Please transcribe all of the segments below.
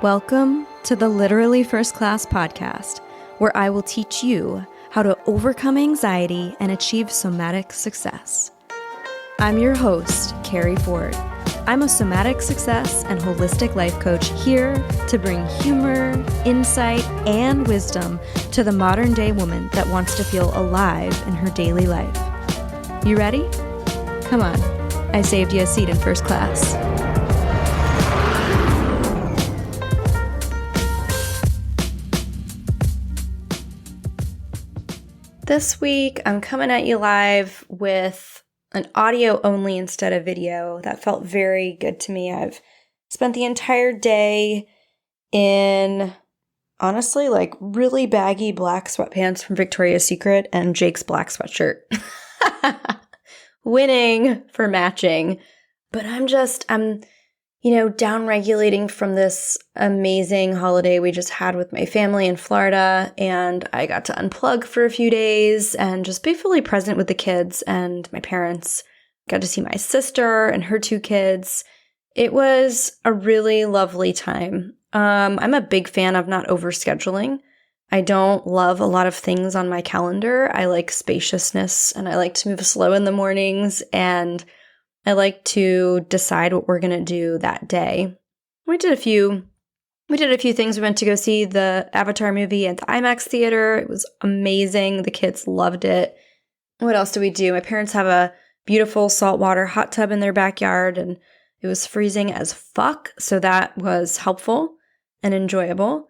Welcome to the Literally First Class podcast, where I will teach you how to overcome anxiety and achieve somatic success. I'm your host, Keri Ford. I'm a somatic success and holistic life coach here to bring humor, insight, and wisdom to the modern day woman that wants to feel alive in her daily life. You ready? Come on, I saved you a seat in first class. This week, I'm coming at you live with an audio only instead of video. That felt very good to me. I've spent the entire day in, honestly, like really baggy black sweatpants from Victoria's Secret and Jake's black sweatshirt. Winning for matching. But I'm downregulating from this amazing holiday we just had with my family in Florida, and I got to unplug for a few days and just be fully present with the kids and my parents. Got to see my sister and her two kids. It was a really lovely time. I'm a big fan of not overscheduling. I don't love a lot of things on my calendar. I like spaciousness and I like to move slow in the mornings, and I like to decide what we're going to do that day. We did a few things. We went to go see the Avatar movie at the IMAX theater. It was amazing. The kids loved it. What else did we do? My parents have a beautiful saltwater hot tub in their backyard, and it was freezing as fuck, so that was helpful and enjoyable.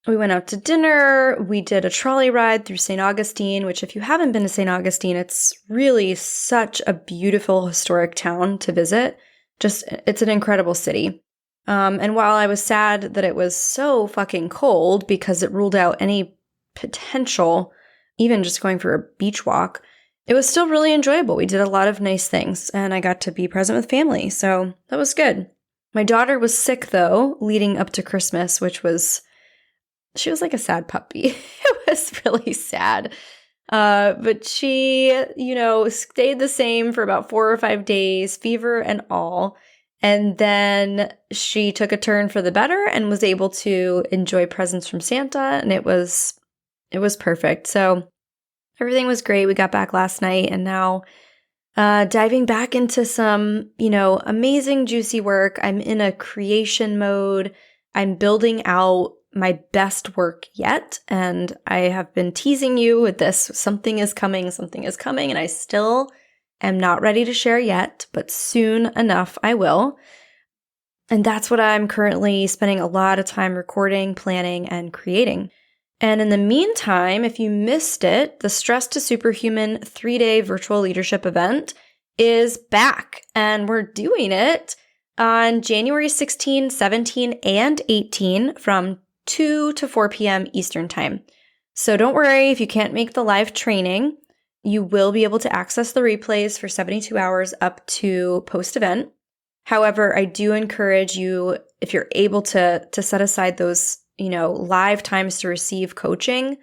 We went out to dinner. We did a trolley ride through St. Augustine, which if you haven't been to St. Augustine, it's really such a beautiful historic town to visit. It's an incredible city. And while I was sad that it was so fucking cold because it ruled out any potential, even just going for a beach walk, it was still really enjoyable. We did a lot of nice things, and I got to be present with family, so that was good. My daughter was sick, though, leading up to Christmas, she was like a sad puppy. It was really sad. But she, stayed the same for about 4 or 5 days, fever and all. And then she took a turn for the better and was able to enjoy presents from Santa. And it was perfect. So everything was great. We got back last night, and now diving back into some, amazing, juicy work. I'm in a creation mode. I'm building out my best work yet, and I have been teasing you with this. Something is coming, and I still am not ready to share yet, but soon enough I will. And that's what I'm currently spending a lot of time recording, planning, and creating. And in the meantime, if you missed it, the Stress to Superhuman 3-day virtual leadership event is back, and we're doing it on January 16, 17, and 18 from 2 to 4 p.m. Eastern Time. So don't worry if you can't make the live training. You will be able to access the replays for 72 hours up to post-event. However, I do encourage you, if you're able to set aside those, live times to receive coaching,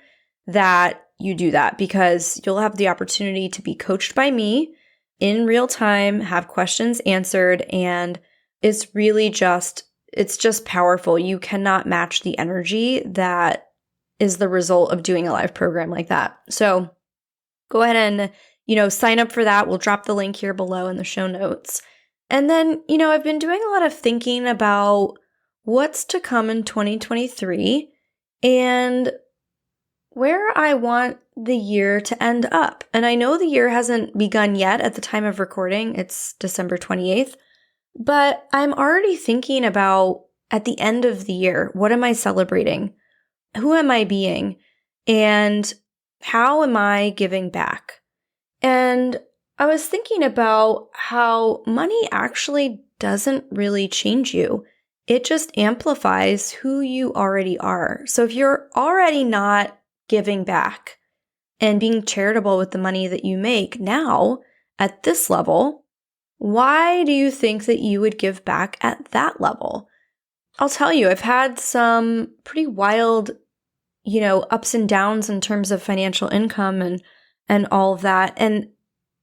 that you do that, because you'll have the opportunity to be coached by me in real time, have questions answered, and it's just powerful. You cannot match the energy that is the result of doing a live program like that. So go ahead and, sign up for that. We'll drop the link here below in the show notes. And then, I've been doing a lot of thinking about what's to come in 2023 and where I want the year to end up. And I know the year hasn't begun yet at the time of recording. It's December 28th. But I'm already thinking about, at the end of the year, what am I celebrating? Who am I being? And how am I giving back? And I was thinking about how money actually doesn't really change you. It just amplifies who you already are. So if you're already not giving back and being charitable with the money that you make now at this level, why do you think that you would give back at that level? I'll tell you, I've had some pretty wild, ups and downs in terms of financial income and all of that. And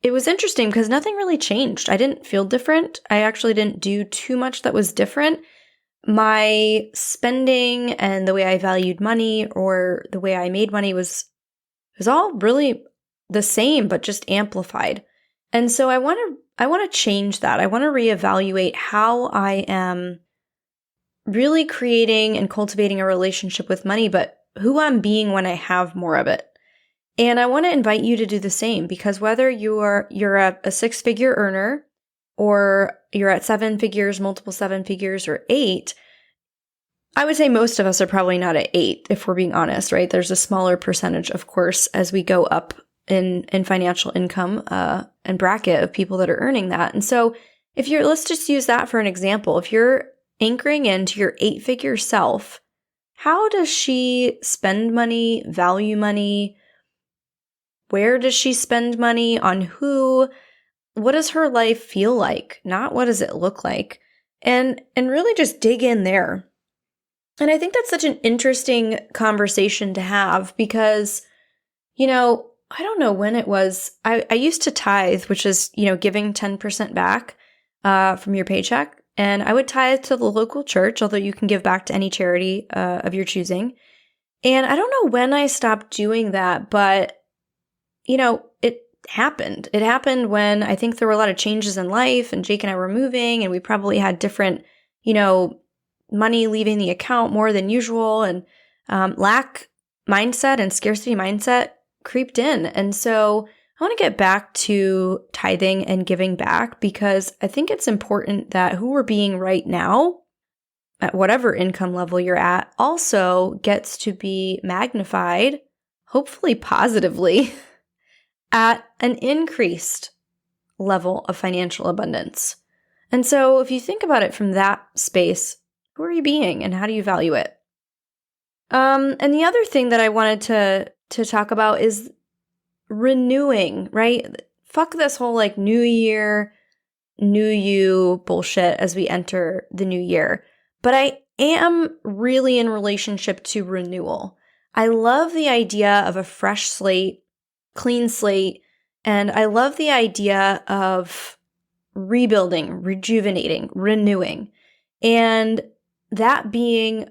it was interesting because nothing really changed. I didn't feel different. I actually didn't do too much that was different. my spending and the way I valued money or the way I made money was all really the same, but just amplified. And so I want to change that. I want to reevaluate how I am really creating and cultivating a relationship with money, but who I'm being when I have more of it. And I want to invite you to do the same, because whether you're a six-figure earner or you're at seven figures, multiple seven figures, or eight, I would say most of us are probably not at eight, if we're being honest, right? There's a smaller percentage, of course, as we go up in financial income and bracket of people that are earning that. And so let's just use that for an example. If you're anchoring into your eight-figure self, how does she spend money, value money? Where does she spend money? On who? What does her life feel like? Not what does it look like? And really just dig in there. And I think that's such an interesting conversation to have because, I don't know when it was. I used to tithe, which is, giving 10% back from your paycheck. And I would tithe to the local church, although you can give back to any charity of your choosing. And I don't know when I stopped doing that, but it happened. It happened when I think there were a lot of changes in life and Jake and I were moving and we probably had different, money leaving the account more than usual, and lack mindset and scarcity mindset creeped in. And so I want to get back to tithing and giving back because I think it's important that who we're being right now at whatever income level you're at also gets to be magnified, hopefully positively, at an increased level of financial abundance. And so if you think about it from that space, who are you being and how do you value it? And the other thing that I wanted to talk about is renewing, right? Fuck this whole new year, new you bullshit as we enter the new year. But I am really in relationship to renewal. I love the idea of a fresh slate, clean slate, and I love the idea of rebuilding, rejuvenating, renewing, and that being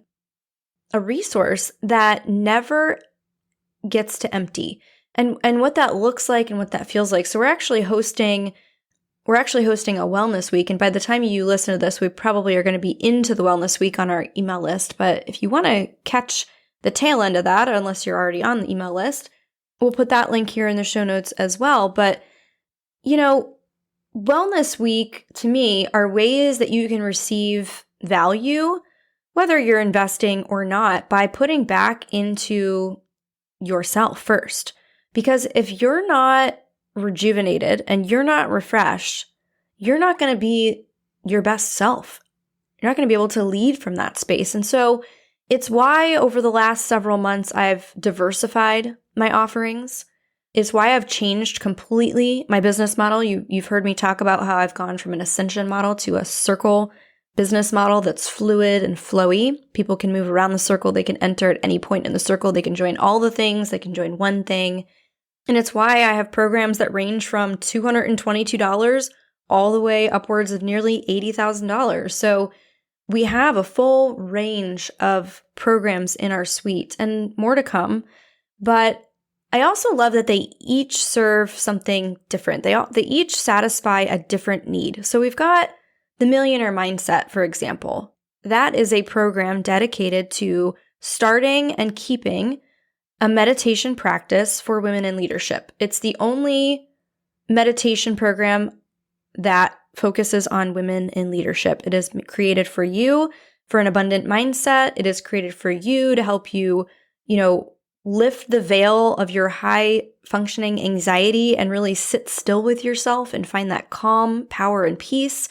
a resource that never gets to empty. And what that looks like and what that feels like. So we're actually hosting a wellness week. And by the time you listen to this, we probably are going to be into the wellness week on our email list. But if you want to catch the tail end of that, unless you're already on the email list, we'll put that link here in the show notes as well. But, wellness week to me are ways that you can receive value, whether you're investing or not, by putting back into yourself first. Because if you're not rejuvenated and you're not refreshed, you're not going to be your best self. You're not going to be able to lead from that space. And so it's why over the last several months, I've diversified my offerings. It's why I've changed completely my business model. You've heard me talk about how I've gone from an ascension model to a circle business model that's fluid and flowy. People can move around the circle. They can enter at any point in the circle. They can join all the things. They can join one thing. And it's why I have programs that range from $222 all the way upwards of nearly $80,000. So we have a full range of programs in our suite and more to come. But I also love that they each serve something different. They each satisfy a different need. So we've got the Millionaire Mindset, for example. That is a program dedicated to starting and keeping a meditation practice for women in leadership. It's the only meditation program that focuses on women in leadership. It is created for you for an abundant mindset. It is created for you to help you, lift the veil of your high functioning anxiety and really sit still with yourself and find that calm, power, and peace.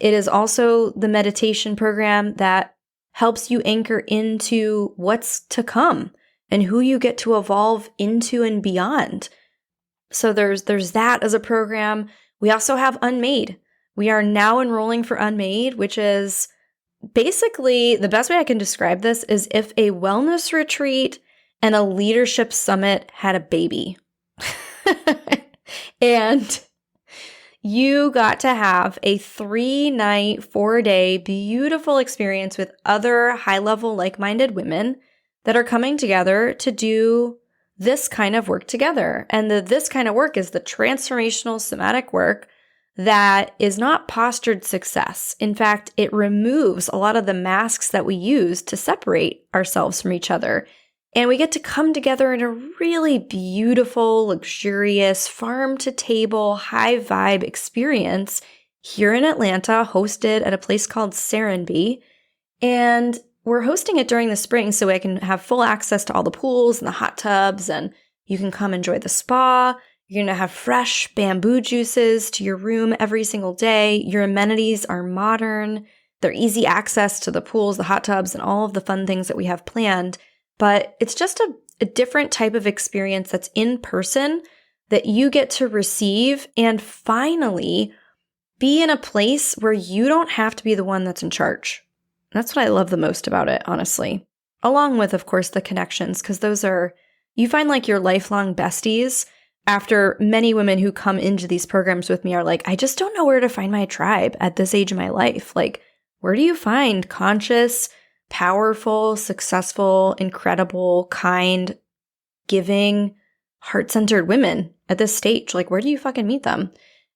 It is also the meditation program that helps you anchor into what's to come and who you get to evolve into and beyond. So there's that as a program. We also have Unmade. We are now enrolling for Unmade, which is basically the best way I can describe this is if a wellness retreat and a leadership summit had a baby. And You got to have a 3-night, 4-day beautiful experience with other high-level, like-minded women that are coming together to do this kind of work together. And this kind of work is the transformational somatic work that is not postured success. In fact, it removes a lot of the masks that we use to separate ourselves from each other. And we get to come together in a really beautiful, luxurious, farm-to-table, high-vibe experience here in Atlanta, hosted at a place called Serenbe. And we're hosting it during the spring so I can have full access to all the pools and the hot tubs, and you can come enjoy the spa. You're going to have fresh bamboo juices to your room every single day. Your amenities are modern. They're easy access to the pools, the hot tubs, and all of the fun things that we have planned. But it's just a different type of experience that's in person that you get to receive and finally be in a place where you don't have to be the one that's in charge. That's what I love the most about it, honestly. Along with, of course, the connections, because those are, you find like your lifelong besties. After many women who come into these programs with me are like, I just don't know where to find my tribe at this age of my life. Like, where do you find conscious, powerful, successful, incredible, kind, giving, heart-centered women at this stage? Like, where do you fucking meet them?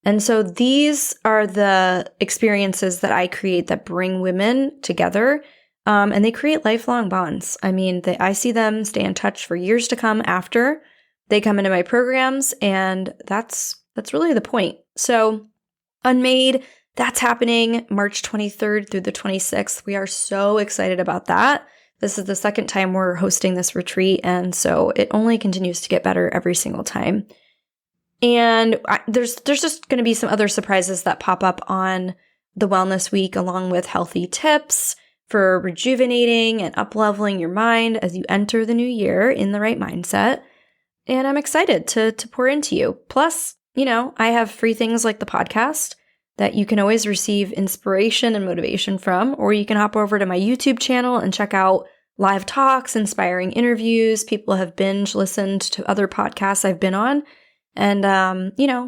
And so these are the experiences that I create that bring women together, and they create lifelong bonds. I mean, I see them stay in touch for years to come after they come into my programs, and that's really the point. So Unmade, that's happening March 23rd through the 26th. We are so excited about that. This is the second time we're hosting this retreat, and so it only continues to get better every single time. And there's just going to be some other surprises that pop up on the Wellness Week, along with healthy tips for rejuvenating and up-leveling your mind as you enter the new year in the right mindset. And I'm excited to pour into you. Plus, I have free things like the podcast that you can always receive inspiration and motivation from, or you can hop over to my YouTube channel and check out live talks, inspiring interviews. People have binge listened to other podcasts I've been on and,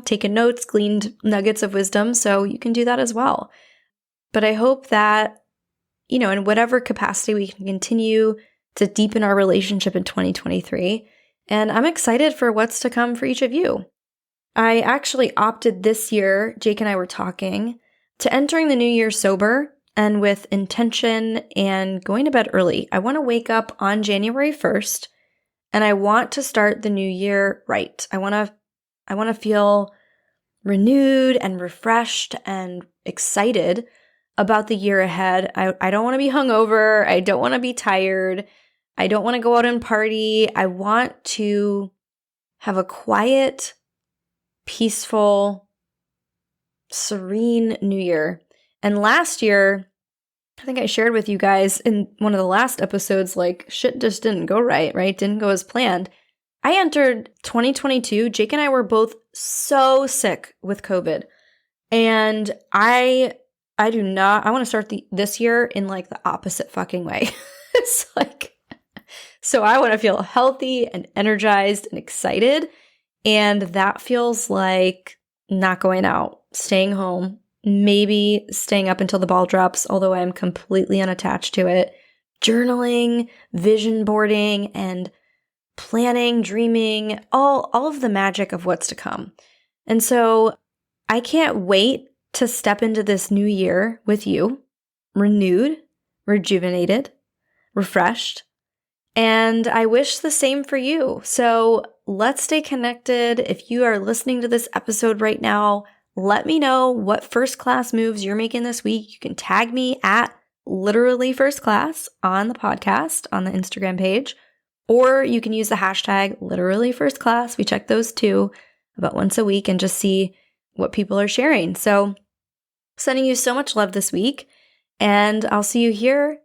taken notes, gleaned nuggets of wisdom. So you can do that as well. But I hope that, in whatever capacity we can continue to deepen our relationship in 2023. And I'm excited for what's to come for each of you. I actually opted this year, Jake and I were talking, to entering the new year sober and with intention and going to bed early. I want to wake up on January 1st and I want to start the new year right. I want to feel renewed and refreshed and excited about the year ahead. I don't want to be hungover. I don't want to be tired. I don't want to go out and party. I want to have a quiet, peaceful, serene new year. And last year, I think I shared with you guys in one of the last episodes, like shit just didn't go right? Didn't go as planned. I entered 2022. Jake and I were both so sick with COVID. And I want to start this year in like the opposite fucking way. It's like, so I want to feel healthy and energized and excited. And that feels like not going out, staying home, maybe staying up until the ball drops, although I'm completely unattached to it, journaling, vision boarding, and planning, dreaming, all of the magic of what's to come. And so I can't wait to step into this new year with you, renewed, rejuvenated, refreshed, and I wish the same for you. So let's stay connected. If you are listening to this episode right now, let me know what first class moves you're making this week. You can tag me at literally first class on the podcast, on the Instagram page, or you can use the hashtag literally first class. We check those too about once a week and just see what people are sharing. So sending you so much love this week, and I'll see you here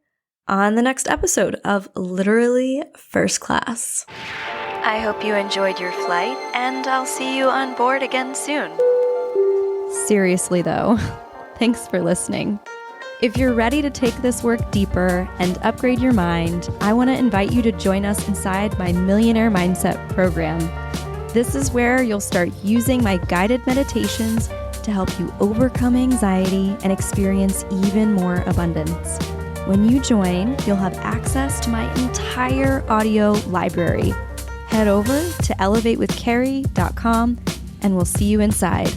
on the next episode of Literally First Class. I hope you enjoyed your flight, and I'll see you on board again soon. Seriously though, thanks for listening. If you're ready to take this work deeper and upgrade your mind, I want to invite you to join us inside my Millionaire Mindset program. This is where you'll start using my guided meditations to help you overcome anxiety and experience even more abundance. When you join, you'll have access to my entire audio library. Head over to elevatewithkeri.com and we'll see you inside.